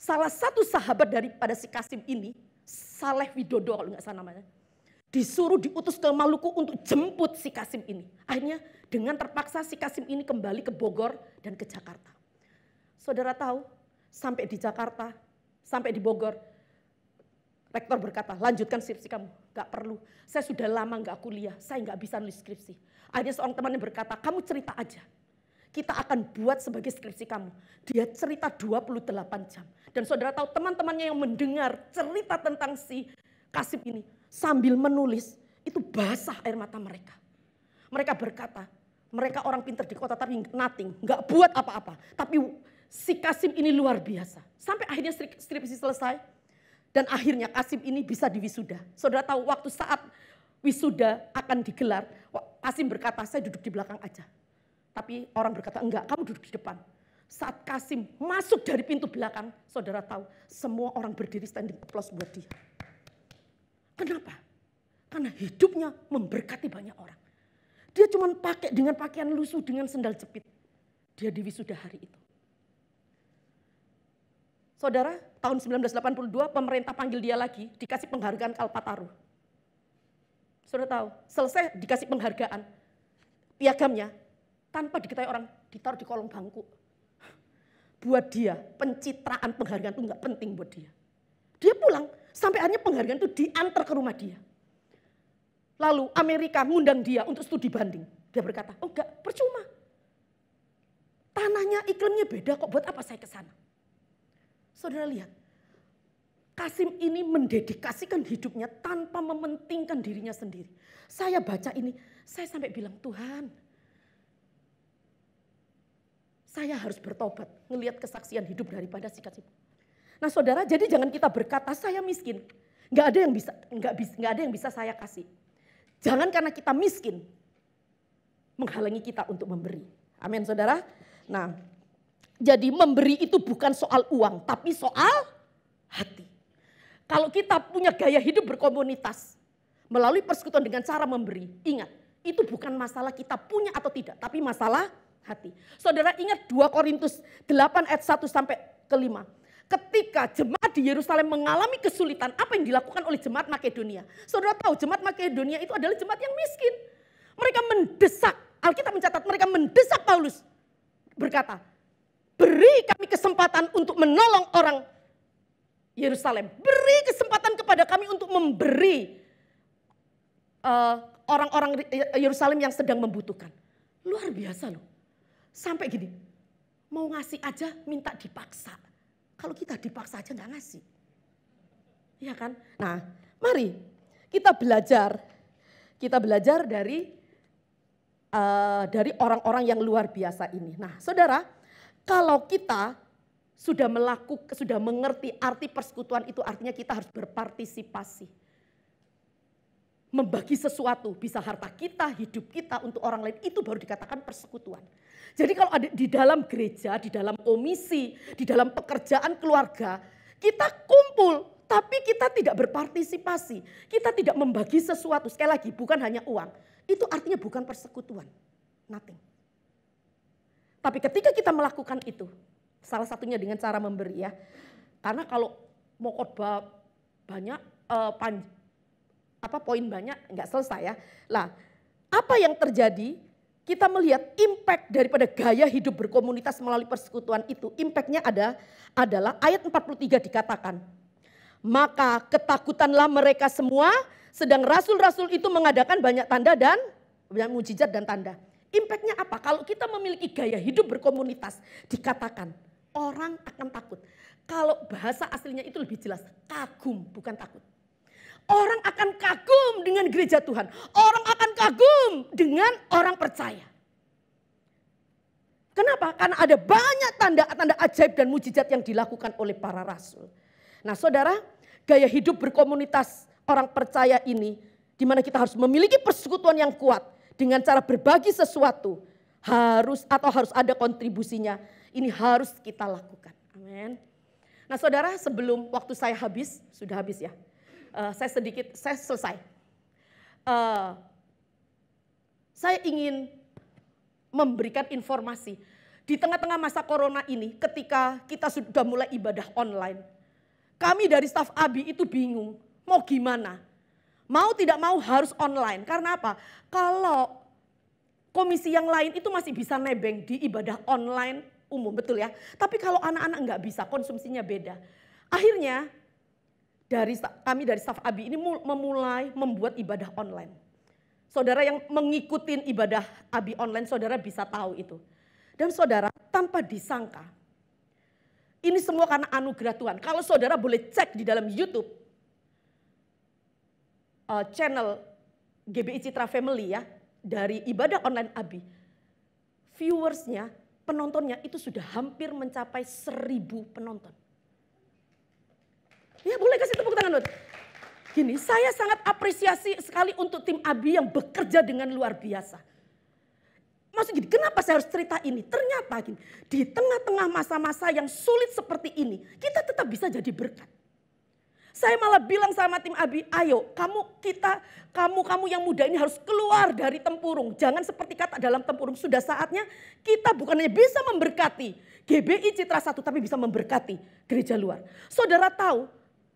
Salah satu sahabat daripada si Kasim ini, Saleh Widodo kalau enggak salah namanya, disuruh diutus ke Maluku untuk jemput si Kasim ini. Akhirnya dengan terpaksa si Kasim ini kembali ke Bogor dan ke Jakarta. Saudara tahu, sampai di Jakarta, sampai di Bogor, Rektor berkata, lanjutkan skripsi kamu. Gak perlu, saya sudah lama gak kuliah, saya gak bisa nulis skripsi. Akhirnya seorang temannya berkata, kamu cerita aja. Kita akan buat sebagai skripsi kamu. Dia cerita 28 jam. Dan saudara tahu teman-temannya yang mendengar cerita tentang si Kasim ini. Sambil menulis, itu basah air mata mereka. Mereka berkata, mereka orang pintar di kota tapi nothing. Gak buat apa-apa. Tapi si Kasim ini luar biasa. Sampai akhirnya skripsi selesai. Dan akhirnya Kasim ini bisa diwisuda. Saudara tahu waktu saat wisuda akan digelar, Kasim berkata, saya duduk di belakang aja. Tapi orang berkata, enggak, kamu duduk di depan. Saat Kasim masuk dari pintu belakang, saudara tahu, semua orang berdiri standing applause buat dia. Kenapa? Karena hidupnya memberkati banyak orang. Dia cuma pakai dengan pakaian lusuh, dengan sendal jepit. Dia diwisuda hari itu. Saudara, tahun 1982 pemerintah panggil dia lagi, dikasih penghargaan Kalpataru. Saudara tahu, selesai dikasih penghargaan, piagamnya tanpa diketahui orang ditaruh di kolong bangku. Buat dia, pencitraan penghargaan itu enggak penting buat dia. Dia pulang, sampai akhirnya penghargaan itu diantar ke rumah dia. Lalu Amerika ngundang dia untuk studi banding. Dia berkata, oh enggak, percuma. Tanahnya, iklimnya beda kok, buat apa saya ke sana? Saudara lihat, Kasim ini mendedikasikan hidupnya tanpa mementingkan dirinya sendiri. Saya baca ini, saya sampai bilang, Tuhan, saya harus bertobat, ngelihat kesaksian hidup daripada si Kasim. Nah saudara, jadi jangan kita berkata, saya miskin. Nggak ada yang bisa saya kasih. Jangan karena kita miskin, menghalangi kita untuk memberi. Amin saudara. Nah, jadi memberi itu bukan soal uang, tapi soal hati. Kalau kita punya gaya hidup berkomunitas, melalui persekutuan dengan cara memberi, ingat, itu bukan masalah kita punya atau tidak, tapi masalah hati. Saudara ingat 2 Korintus 8 ayat 1 sampai ke 5. Ketika jemaat di Yerusalem mengalami kesulitan, apa yang dilakukan oleh jemaat Makedonia? Saudara tahu jemaat Makedonia itu adalah jemaat yang miskin. Mereka mendesak, Alkitab mencatat mereka mendesak Paulus. Berkata, beri kami kesempatan untuk menolong orang Yerusalem. Beri kesempatan kepada kami untuk memberi orang-orang Yerusalem yang sedang membutuhkan. Luar biasa loh. Sampai gini, mau ngasih aja minta dipaksa. Kalau kita dipaksa aja nggak ngasih. Iya kan? Nah, mari kita belajar. Kita belajar dari orang-orang yang luar biasa ini. Nah, saudara, kalau kita sudah mengerti arti persekutuan itu artinya kita harus berpartisipasi. Membagi sesuatu, bisa harta kita, hidup kita untuk orang lain, itu baru dikatakan persekutuan. Jadi kalau ada di dalam gereja, di dalam komisi, di dalam pekerjaan keluarga, kita kumpul, tapi kita tidak berpartisipasi. Kita tidak membagi sesuatu, sekali lagi bukan hanya uang. Itu artinya bukan persekutuan, nothing. Tapi ketika kita melakukan itu, salah satunya dengan cara memberi ya. Karena kalau mau khotbah banyak, poin banyak, nggak selesai ya. Lah, apa yang terjadi? Kita melihat impact daripada gaya hidup berkomunitas melalui persekutuan itu. Impactnya adalah ayat 43 dikatakan. Maka ketakutanlah mereka semua, sedang rasul-rasul itu mengadakan banyak tanda dan banyak mujizat dan tanda. Impactnya apa? Kalau kita memiliki gaya hidup berkomunitas, dikatakan orang akan takut. Kalau bahasa aslinya itu lebih jelas, kagum bukan takut. Orang akan kagum dengan gereja Tuhan. Orang akan kagum dengan orang percaya. Kenapa? Karena ada banyak tanda-tanda ajaib dan mujizat yang dilakukan oleh para rasul. Nah saudara, gaya hidup berkomunitas orang percaya ini, di mana kita harus memiliki persekutuan yang kuat dengan cara berbagi sesuatu, harus ada kontribusinya. Ini harus kita lakukan. Amin. Nah saudara, sebelum waktu saya habis, sudah habis ya. Saya selesai. Saya ingin memberikan informasi. Di tengah-tengah masa corona ini, ketika kita sudah mulai ibadah online, kami dari staf ABI itu bingung, mau gimana? Mau tidak mau harus online, karena apa? Kalau komisi yang lain itu masih bisa nebeng di ibadah online umum, betul ya? Tapi kalau anak-anak nggak bisa, konsumsinya beda. Akhirnya kami dari staf ABI ini memulai membuat ibadah online. Saudara yang mengikuti ibadah ABI online, saudara bisa tahu itu. Dan saudara, tanpa disangka, ini semua karena anugerah Tuhan. Kalau saudara boleh cek di dalam YouTube, channel GBI Citra Family ya, dari ibadah online ABI, viewersnya, penontonnya itu sudah hampir mencapai 1.000 penonton. Ya boleh kasih tepuk tangan. Gini, saya sangat apresiasi sekali untuk tim ABI yang bekerja dengan luar biasa. Maksud gini, kenapa saya harus cerita ini? Ternyata gini, di tengah-tengah masa-masa yang sulit seperti ini, kita tetap bisa jadi berkat. Saya malah bilang sama tim ABI, ayo kamu yang muda ini harus keluar dari tempurung. Jangan seperti kata dalam tempurung, sudah saatnya kita bukan hanya bisa memberkati GBI Citra 1, tapi bisa memberkati gereja luar. Saudara tahu,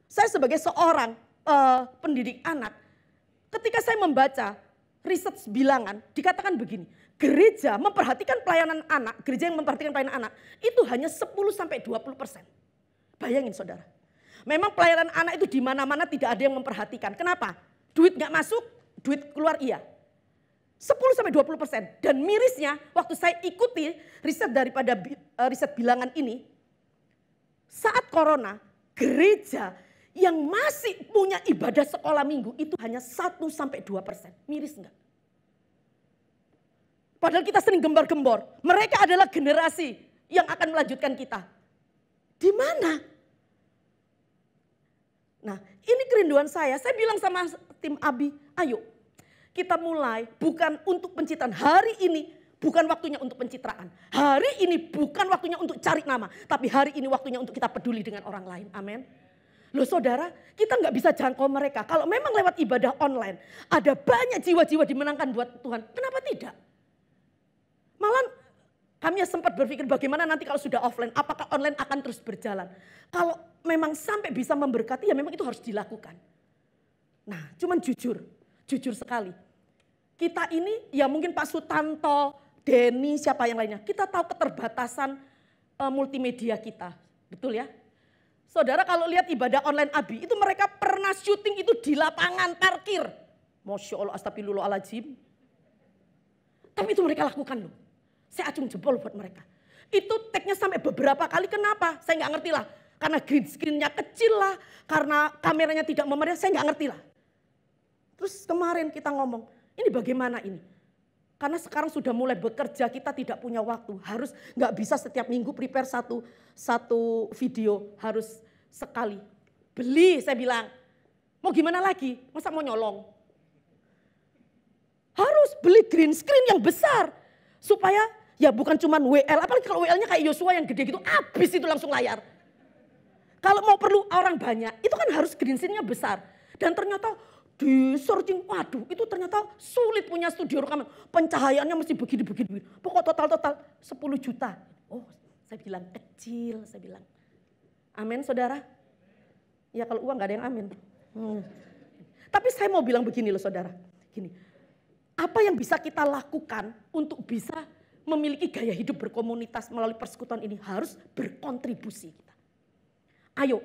saya sebagai seorang pendidik anak, ketika saya membaca riset bilangan, dikatakan begini, gereja memperhatikan pelayanan anak, gereja yang memperhatikan pelayanan anak, itu hanya 10-20%. Bayangin saudara. Memang pelayanan anak itu di mana-mana tidak ada yang memperhatikan. Kenapa? Duit gak masuk, duit keluar iya. 10-20%. Dan mirisnya waktu saya ikuti riset daripada riset bilangan ini, saat corona, gereja yang masih punya ibadah sekolah minggu itu hanya 1-2%. Miris enggak? Padahal kita sering gembar-gembor. Mereka adalah generasi yang akan melanjutkan kita. Di mana? Nah, ini kerinduan saya. Saya bilang sama tim ABI, ayo kita mulai bukan untuk pencitraan. Hari ini bukan waktunya untuk pencitraan. Hari ini bukan waktunya untuk cari nama. Tapi hari ini waktunya untuk kita peduli dengan orang lain. Amin. Loh saudara, kita nggak bisa jangkau mereka. Kalau memang lewat ibadah online, ada banyak jiwa-jiwa dimenangkan buat Tuhan. Kenapa tidak? Malah kami sempat berpikir bagaimana nanti kalau sudah offline, apakah online akan terus berjalan. Kalau memang sampai bisa memberkati, ya memang itu harus dilakukan. Nah, cuman jujur sekali. Kita ini, ya mungkin Pak Sutanto, Denny, siapa yang lainnya. Kita tahu keterbatasan multimedia kita, betul ya? Saudara kalau lihat ibadah online ABI, itu mereka pernah syuting itu di lapangan parkir. Masya Allah, astagfirullahaladzim. Tapi itu mereka lakukan loh. Saya acung jempol buat mereka. Itu tag-nya sampai beberapa kali, kenapa? Saya nggak ngerti lah. Karena green screen-nya kecil lah, karena kameranya tidak memadai, saya nggak ngerti lah. Terus kemarin kita ngomong, ini bagaimana ini? Karena sekarang sudah mulai bekerja, kita tidak punya waktu. Harus nggak bisa setiap minggu prepare satu video, harus sekali. Beli saya bilang, mau gimana lagi? Masa mau nyolong? Harus beli green screen yang besar. Supaya ya bukan cuma WL, apalagi kalau WL-nya kayak Yosua yang gede gitu, habis itu langsung layar. Kalau mau perlu orang banyak, itu kan harus green screen-nya besar. Dan ternyata di searching, waduh itu ternyata sulit punya studio rekaman. Pencahayaannya mesti begini. Pokok total 10 juta. Oh saya bilang kecil, saya bilang. Amin saudara. Ya kalau uang gak ada yang amin. Tapi saya mau bilang begini loh saudara. Gini, apa yang bisa kita lakukan untuk bisa memiliki gaya hidup berkomunitas melalui persekutuan ini? Harus berkontribusi kita. Ayo,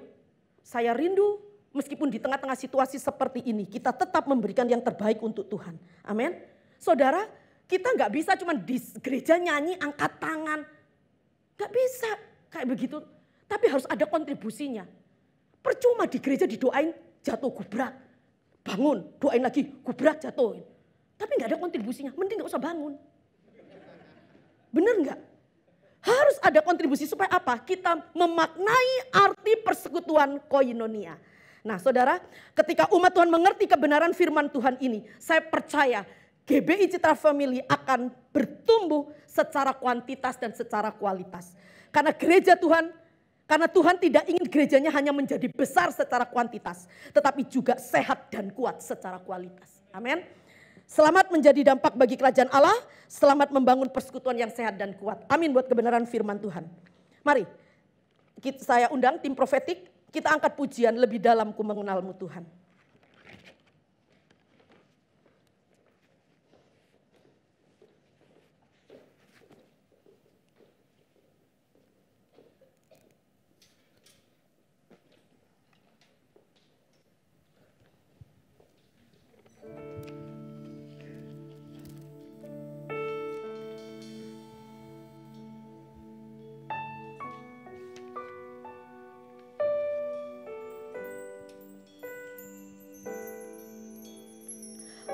saya rindu meskipun di tengah-tengah situasi seperti ini, kita tetap memberikan yang terbaik untuk Tuhan. Amin. Saudara, kita nggak bisa cuma di gereja nyanyi, angkat tangan. Nggak bisa kayak begitu. Tapi harus ada kontribusinya. Percuma di gereja didoain jatuh gubrak. Bangun, doain lagi, gubrak jatuhin. Tapi nggak ada kontribusinya, mending nggak usah bangun. Bener nggak? Harus ada kontribusi supaya apa? Kita memaknai arti persekutuan koinonia. Nah saudara, ketika umat Tuhan mengerti kebenaran firman Tuhan ini, saya percaya GBI Citra Family akan bertumbuh secara kuantitas dan secara kualitas. Karena gereja Tuhan, karena Tuhan tidak ingin gerejanya hanya menjadi besar secara kuantitas, tetapi juga sehat dan kuat secara kualitas. Amin. Selamat menjadi dampak bagi kerajaan Allah, selamat membangun persekutuan yang sehat dan kuat. Amin buat kebenaran firman Tuhan. Mari, saya undang tim profetik, kita angkat pujian lebih dalam ku mengenalmu Tuhan.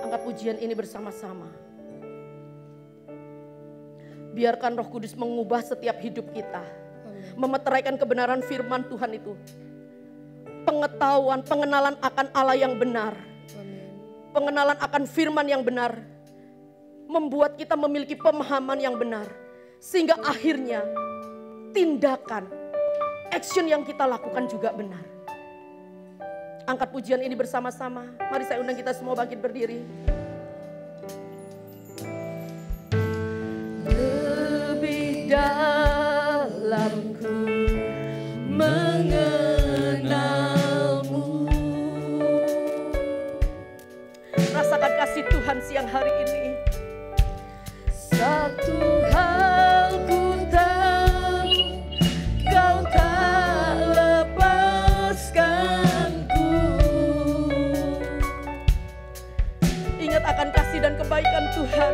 Angkat pujian ini bersama-sama. Biarkan Roh Kudus mengubah setiap hidup kita. Memeteraikan kebenaran firman Tuhan itu. Pengetahuan, pengenalan akan Allah yang benar. Pengenalan akan firman yang benar. Membuat kita memiliki pemahaman yang benar. Sehingga akhirnya tindakan, action yang kita lakukan juga benar. Angkat pujian ini bersama-sama. Mari saya undang kita semua bangkit berdiri. Lebih dalam ku mengenalmu. Rasakan kasih Tuhan siang hari ini. Satu hal ku tahu, Kau tak lepaskanku. Ingat akan kasih dan kebaikan Tuhan.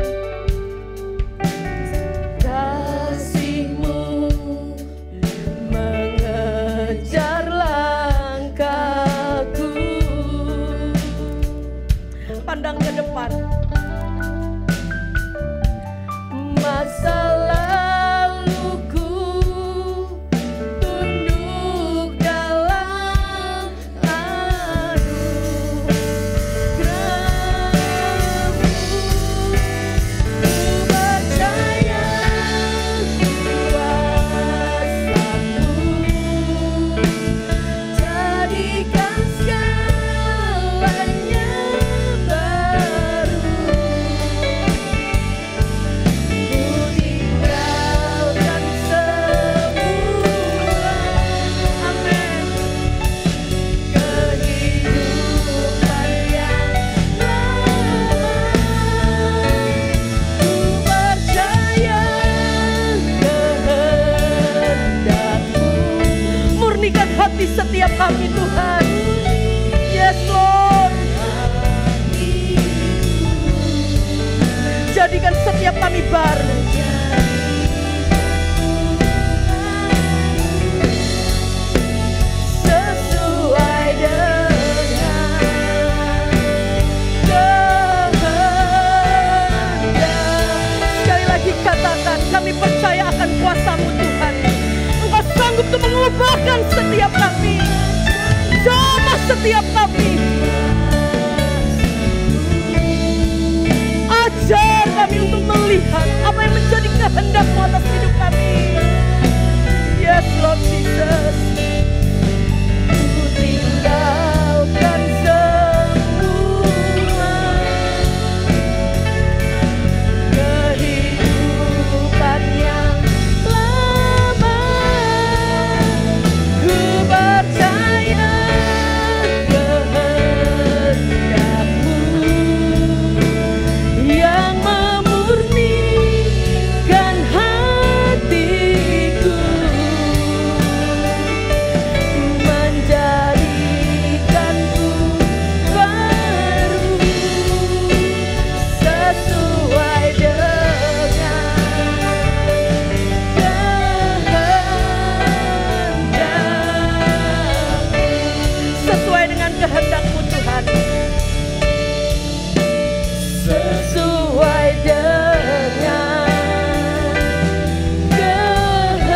Kasih-Mu mengejar langkahku. Pandang ke depan. Masa laluku tunduk dalam anugerah-Mu. Ku percaya kuasa-Mu jadikan segalanya baru. Hati setiap kami Tuhan. Yes Lord. Jadikan setiap kami baru. Sesuai dengan kehendak. Sekali lagi katakan, kami percaya akan kuasa-Mu Tuhan. Engkau sanggup untuk mengubahkan setiap kami, jamah setiap kami. Ajar kami untuk melihat apa yang menjadi kehendak-Mu atas hidup kami. Yes Lord Jesus. Ku tinggalkan semua kehidupan yang lama. Ku percaya kehendak-Mu yang memurnikan hatiku, menjadikanku baru sesuai dengan kehendak-Mu. Sesuai dengan kehendak-Mu Tuhan. Sesuai dengan kehendak-Mu.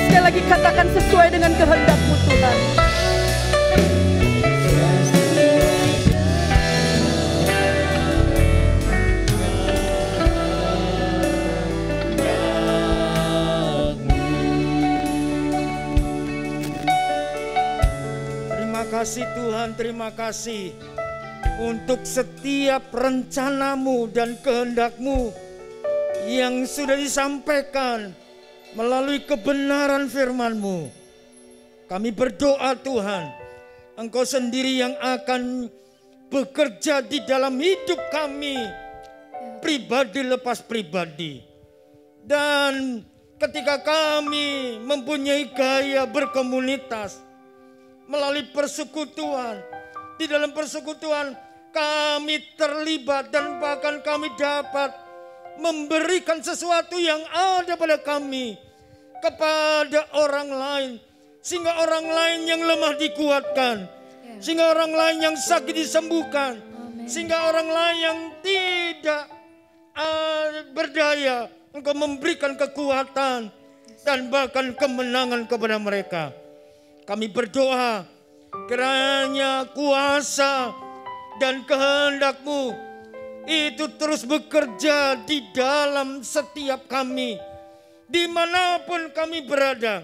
Sekali lagi katakan sesuai dengan kehendak-Mu Tuhan. Terima kasih Tuhan, terima kasih untuk setiap rencana-Mu dan kehendak-Mu yang sudah disampaikan melalui kebenaran firman-Mu. Kami berdoa Tuhan, Engkau sendiri yang akan bekerja di dalam hidup kami, pribadi lepas pribadi. Dan ketika kami mempunyai gaya berkomunitas melalui persekutuan, di dalam persekutuan kami terlibat dan bahkan kami dapat memberikan sesuatu yang ada pada kami kepada orang lain, sehingga orang lain yang lemah dikuatkan, Sehingga orang lain yang sakit disembuhkan. Sehingga orang lain yang tidak berdaya, Engkau memberikan kekuatan dan bahkan kemenangan kepada mereka. Kami berdoa kiranya kuasa dan kehendak-Mu itu terus bekerja di dalam setiap kami. Dimanapun kami berada,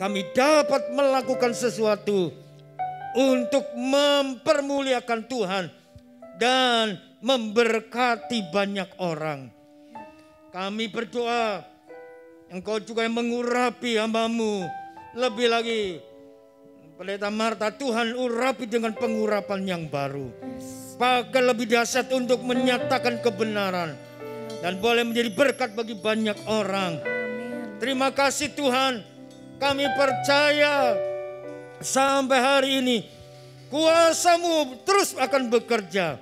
kami dapat melakukan sesuatu untuk mempermuliakan Tuhan dan memberkati banyak orang. Kami berdoa, Engkau juga yang mengurapi hamba-Mu. Lebih lagi, Pendeta Marta, Tuhan urapi dengan pengurapan yang baru. Pakai lebih dahsyat untuk menyatakan kebenaran. Dan boleh menjadi berkat bagi banyak orang. Terima kasih Tuhan. Kami percaya sampai hari ini kuasa-Mu terus akan bekerja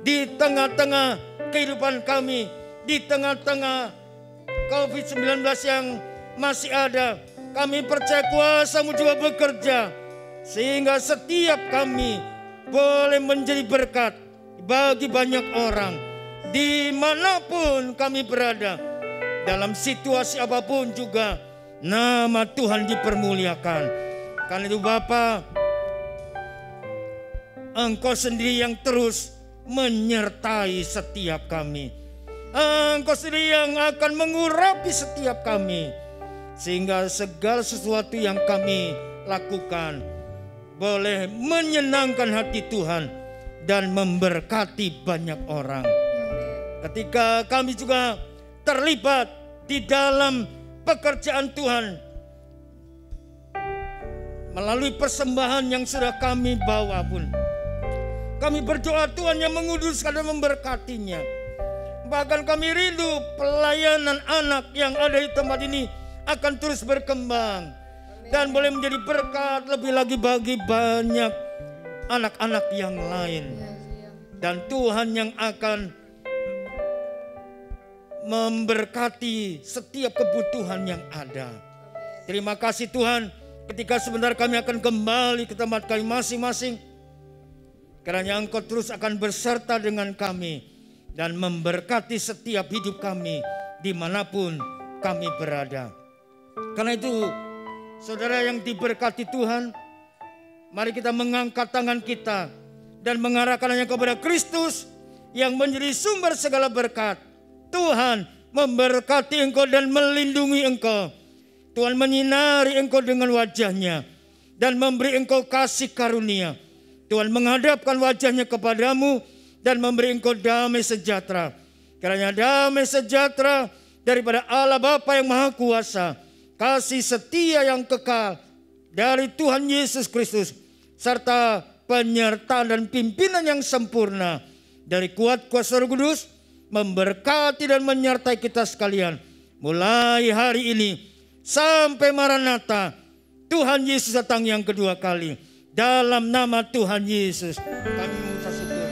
di tengah-tengah kehidupan kami, di tengah-tengah COVID-19 yang masih ada. Kami percaya kuasa-Mu juga bekerja sehingga setiap kami boleh menjadi berkat bagi banyak orang dimanapun kami berada. Dalam situasi apapun juga nama Tuhan dipermuliakan. Karena itu Bapa, Engkau sendiri yang terus menyertai setiap kami. Engkau sendiri yang akan mengurapi setiap kami. Sehingga segala sesuatu yang kami lakukan boleh menyenangkan hati Tuhan dan memberkati banyak orang. Ketika kami juga terlibat di dalam pekerjaan Tuhan, melalui persembahan yang sudah kami bawa pun, kami berdoa Tuhan yang menguduskan dan memberkatinya. Bahkan kami rindu pelayanan anak yang ada di tempat ini akan terus berkembang dan boleh menjadi berkat lebih lagi bagi banyak anak-anak yang lain. Dan Tuhan yang akan memberkati setiap kebutuhan yang ada. Terima kasih Tuhan, ketika sebentar kami akan kembali ke tempat kami masing-masing. Kiranya Engkau terus akan berserta dengan kami dan memberkati setiap hidup kami dimanapun kami berada. Karena itu, saudara yang diberkati Tuhan, mari kita mengangkat tangan kita dan mengarahkannya kepada Kristus yang menjadi sumber segala berkat. Tuhan memberkati engkau dan melindungi engkau. Tuhan menyinari engkau dengan wajah-Nya dan memberi engkau kasih karunia. Tuhan menghadapkan wajah-Nya kepadamu dan memberi engkau damai sejahtera. Kiranya damai sejahtera daripada Allah Bapa yang Maha Kuasa, kasih setia yang kekal dari Tuhan Yesus Kristus, serta penyertaan dan pimpinan yang sempurna dari kuat kuasa Roh Kudus memberkati dan menyertai kita sekalian mulai hari ini sampai Maranatha, Tuhan Yesus datang yang kedua kali. Dalam nama Tuhan Yesus kami mengucap syukur.